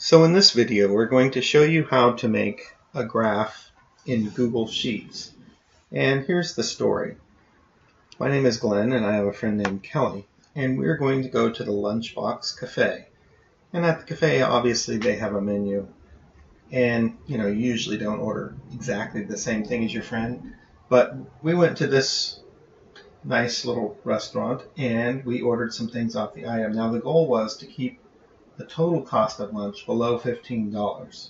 So in this video we're going to show you how to make a graph in Google Sheets. And here's the story. My name is Glenn and I have a friend named Kelly, and we're going to go to the Lunchbox Cafe. And at the cafe obviously they have a menu, and you usually don't order exactly the same thing as your friend, but we went to this nice little restaurant and we ordered some things off the item. Now the goal was to keep the total cost of lunch below $15.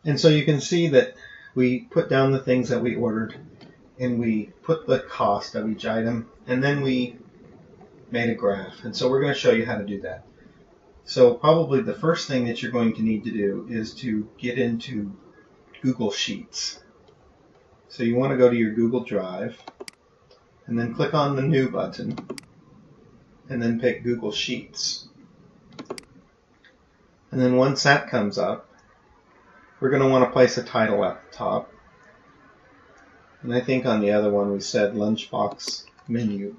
And so you can see that we put down the things that we ordered and we put the cost of each item, and then we made a graph. And so we're going to show you how to do that. So probably the first thing that you're going to need to do is to get into Google Sheets. So you want to go to your Google Drive and then click on the New button and then pick Google Sheets. And then once that comes up, we're going to want to place a title at the top. And I think on the other one we said Lunchbox Menu.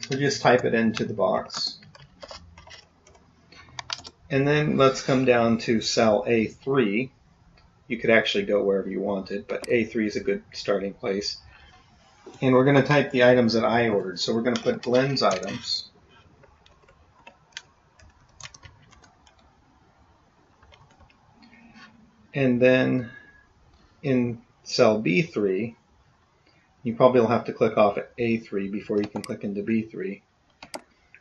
So just type it into the box. And then let's come down to cell A3. You could actually go wherever you wanted, but A3 is a good starting place. And we're going to type the items that I ordered. So we're going to put Glenn's items. And then in cell B3, you probably will have to click off at A3 before you can click into B3.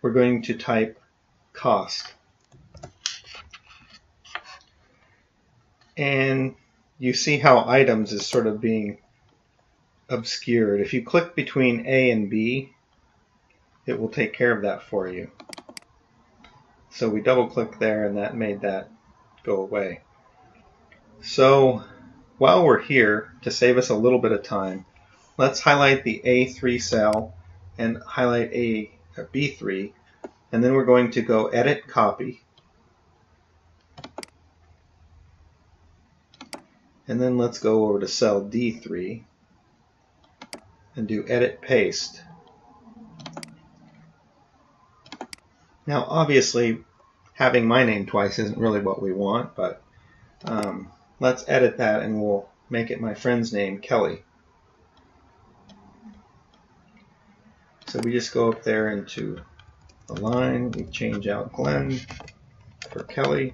We're going to type cost. And you see how items is sort of being obscured. If you click between A and B, it will take care of that for you. So we double click there and that made that go away. So while we're here, to save us a little bit of time, let's highlight the A3 cell and highlight B3, and then we're going to go Edit Copy, and then let's go over to cell D3 and do Edit Paste. Now obviously having my name twice isn't really what we want, but let's edit that and we'll make it my friend's name, Kelly. So we just go up there into the line, we change out Glenn for Kelly.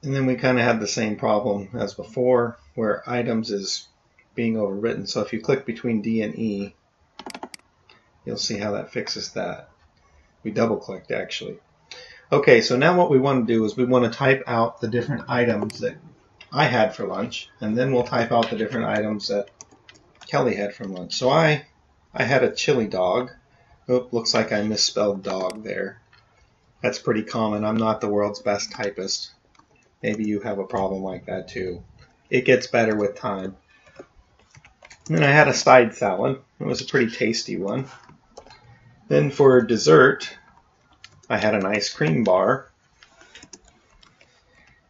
And then we kind of had the same problem as before where items is being overwritten. So if you click between D and E, you'll see how that fixes that. We double clicked actually. Okay, so now what we want to do is we want to type out the different items that I had for lunch, and then we'll type out the different items that Kelly had for lunch. So I had a chili dog. Oh, looks like I misspelled dog there. That's pretty common. I'm not the world's best typist. Maybe you have a problem like that too. It gets better with time. And then I had a side salad. It was a pretty tasty one. Then for dessert, I had an ice cream bar.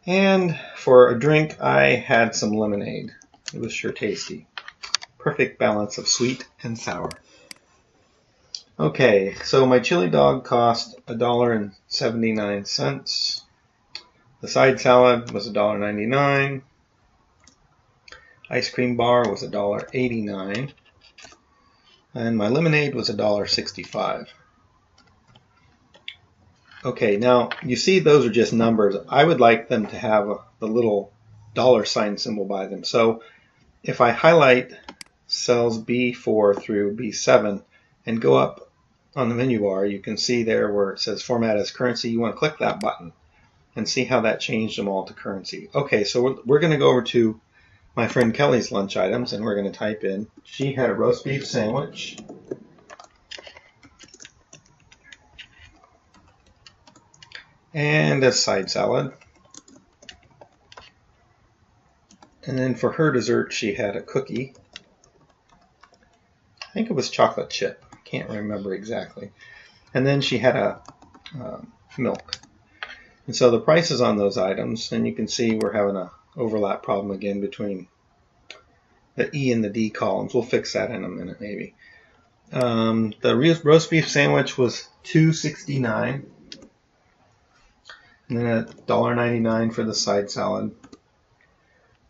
And for a drink, I had some lemonade. It was sure tasty. Perfect balance of sweet and sour. Okay, so my chili dog cost $1.79. The side salad was $1.99. Ice cream bar was $1.89. And my lemonade was $1.65. Okay, now you see those are just numbers. I would like them to have the little $sign symbol by them. So if I highlight cells B4 through B7 and go up on the menu bar, you can see there where it says Format as Currency. You want to click that button and see how that changed them all to currency. Okay, so we're going to go over to my friend Kelly's lunch items, and we're going to type in, she had a roast beef sandwich, and a side salad. And then for her dessert, she had a cookie. I think it was chocolate chip. I can't remember exactly. And then she had a milk. And so the prices on those items, and you can see we're having an overlap problem again between the E and the D columns. We'll fix that in a minute maybe. The roast beef sandwich was $2.69, and then $1.99 for the side salad,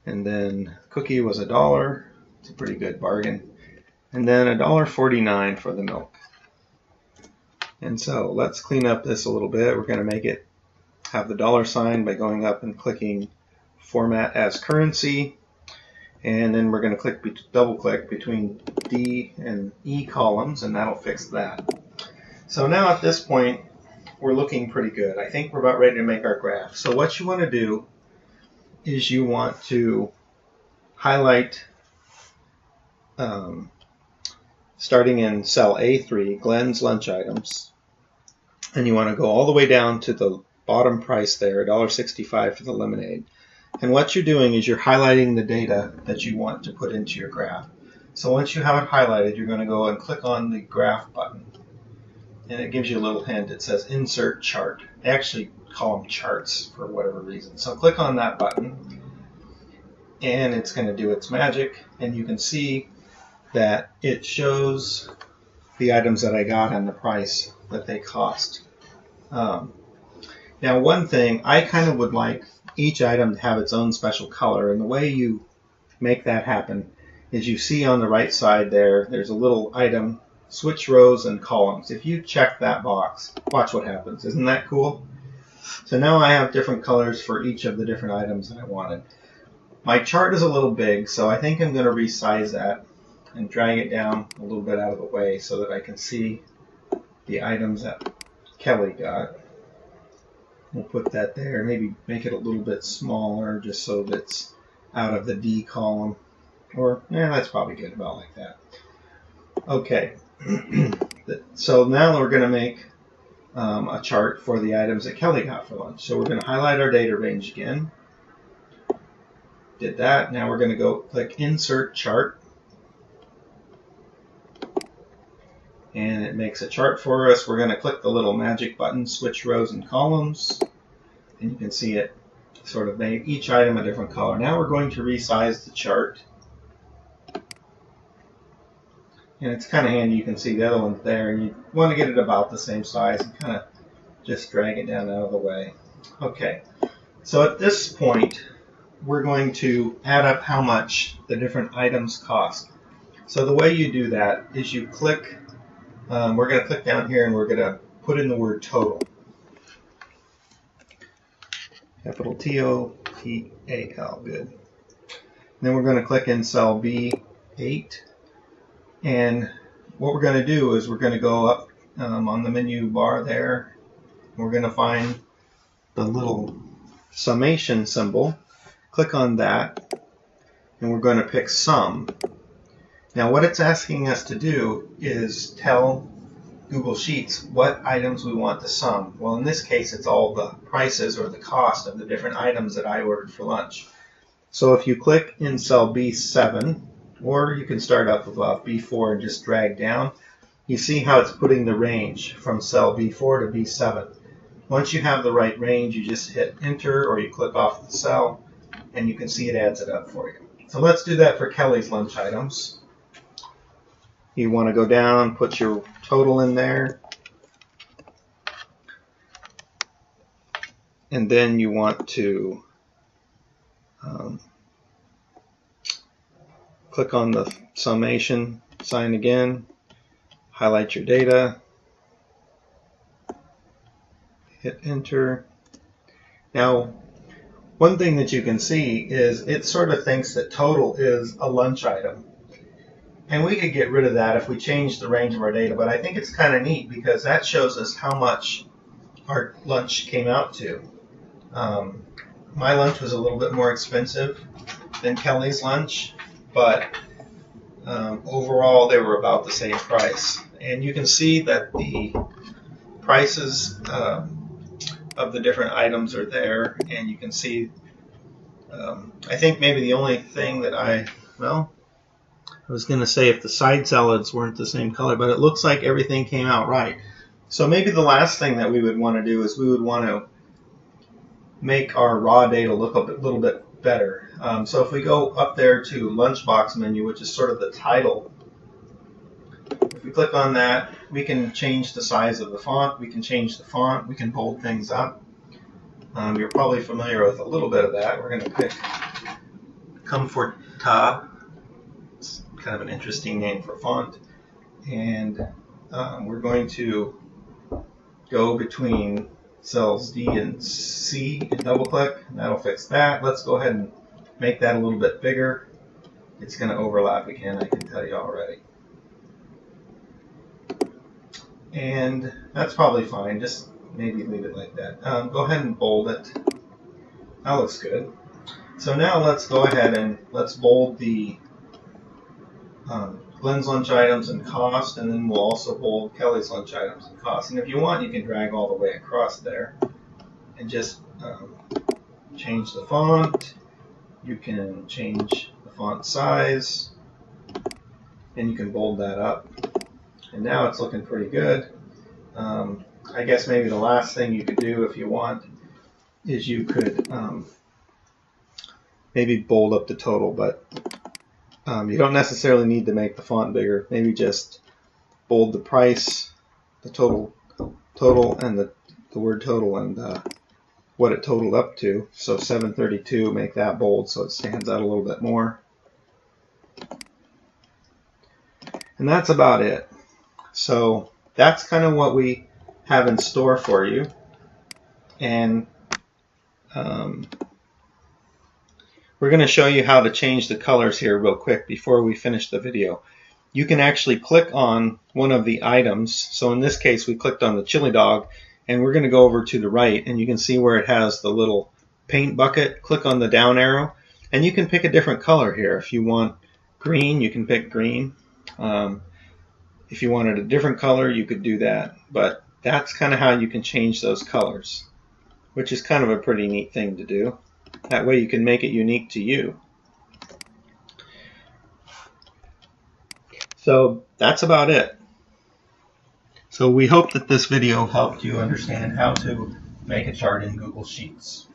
and then cookie was $1. It's a pretty good bargain, and then $1.49 for the milk. And so let's clean up this a little bit. We're going to make it have the dollar sign by going up and clicking Format as Currency, and then we're going to double click between D and E columns, and that'll fix that. So now at this point we're looking pretty good. I think we're about ready to make our graph. So what you want to do is you want to highlight starting in cell A3, Glenn's lunch items, and you want to go all the way down to the bottom price there, $1.65 for the lemonade. And what you're doing is you're highlighting the data that you want to put into your graph. So once you have it highlighted, you're going to go and click on the graph button, and it gives you a little hint. It says Insert Chart. I actually call them charts for whatever reason. So click on that button, and it's going to do its magic, and you can see that it shows the items that I got and the price that they cost. Now one thing, I kind of would like each item to have its own special color, and the way you make that happen is you see on the right side there's a little item, switch rows and columns. If you check that box, watch what happens. Isn't that cool? So now I have different colors for each of the different items that I wanted. My chart is a little big, so I think I'm going to resize that and drag it down a little bit out of the way so that I can see the items that Kelly got. We'll put that there, maybe make it a little bit smaller just so that it's out of the D column. Or, that's probably good, about like that. Okay, so now we're going to make a chart for the items that Kelly got for lunch. So we're going to highlight our data range again. Did that. Now we're going to go click Insert Chart. And it makes a chart for us. We're going to click the little magic button, Switch Rows and Columns. And you can see it sort of made each item a different color. Now we're going to resize the chart. And it's kind of handy. You can see the other one's there. And you want to get it about the same size and kind of just drag it down out of the way. Okay. So at this point, we're going to add up how much the different items cost. So the way you do that is you click, we're going to click down here and we're going to put in the word total. Capital T-O-T-A-L, good. Then we're going to click in cell B8. And what we're going to do is we're going to go up on the menu bar there. We're going to find the little summation symbol. Click on that, and we're going to pick Sum. Now what it's asking us to do is tell Google Sheets what items we want to sum. Well, in this case, it's all the prices or the cost of the different items that I ordered for lunch. So if you click in cell B7, or you can start up above B4 and just drag down, you see how it's putting the range from cell B4 to B7. Once you have the right range, you just hit Enter or you click off the cell, and you can see it adds it up for you. So let's do that for Kelly's lunch items. You want to go down, put your total in there, and then you want to click on the summation sign again, highlight your data, hit Enter. Now, one thing that you can see is it sort of thinks that total is a lunch item. And we could get rid of that if we change the range of our data, but I think it's kind of neat because that shows us how much our lunch came out to. My lunch was a little bit more expensive than Kelly's lunch, but overall they were about the same price. And you can see that the prices of the different items are there, and you can see I think maybe the only thing that I was going to say if the side salads weren't the same color, but it looks like everything came out right. So maybe the last thing that we would want to do is we would want to make our raw data look a little bit better. So if we go up there to Lunchbox menu, which is sort of the title, if we we click on that, we can change the size of the font, we can change the font, we can bold things up. You're probably familiar with a little bit of that. We're going to pick Comforta. It's kind of an interesting name for font. And we're going to go between cells D and C and double click, and that'll fix that. Let's go ahead and make that a little bit bigger. It's going to overlap again, I can tell you already. And that's probably fine, just maybe leave it like that. Go ahead and bold it. That looks good. So now let's go ahead and let's bold the Glenn's lunch items and cost, and then we'll also bold Kelly's lunch items and cost. And if you want, you can drag all the way across there and just change the font. You can change the font size, and you can bold that up. And now it's looking pretty good. I guess maybe the last thing you could do if you want is you could maybe bold up the total, but you don't necessarily need to make the font bigger. Maybe just bold the price, the total, and the word total, and what it totaled up to. So 732, make that bold so it stands out a little bit more. And that's about it. So that's kind of what we have in store for you. And we're going to show you how to change the colors here real quick before we finish the video. You can actually click on one of the items. So in this case, we clicked on the chili dog, and we're going to go over to the right, and you can see where it has the little paint bucket. Click on the down arrow, and you can pick a different color here. If you want green, you can pick green. If you wanted a different color, you could do that. But that's kind of how you can change those colors, which is kind of a pretty neat thing to do. That way you can make it unique to you. So that's about it. So we hope that this video helped you understand how to make a chart in Google Sheets.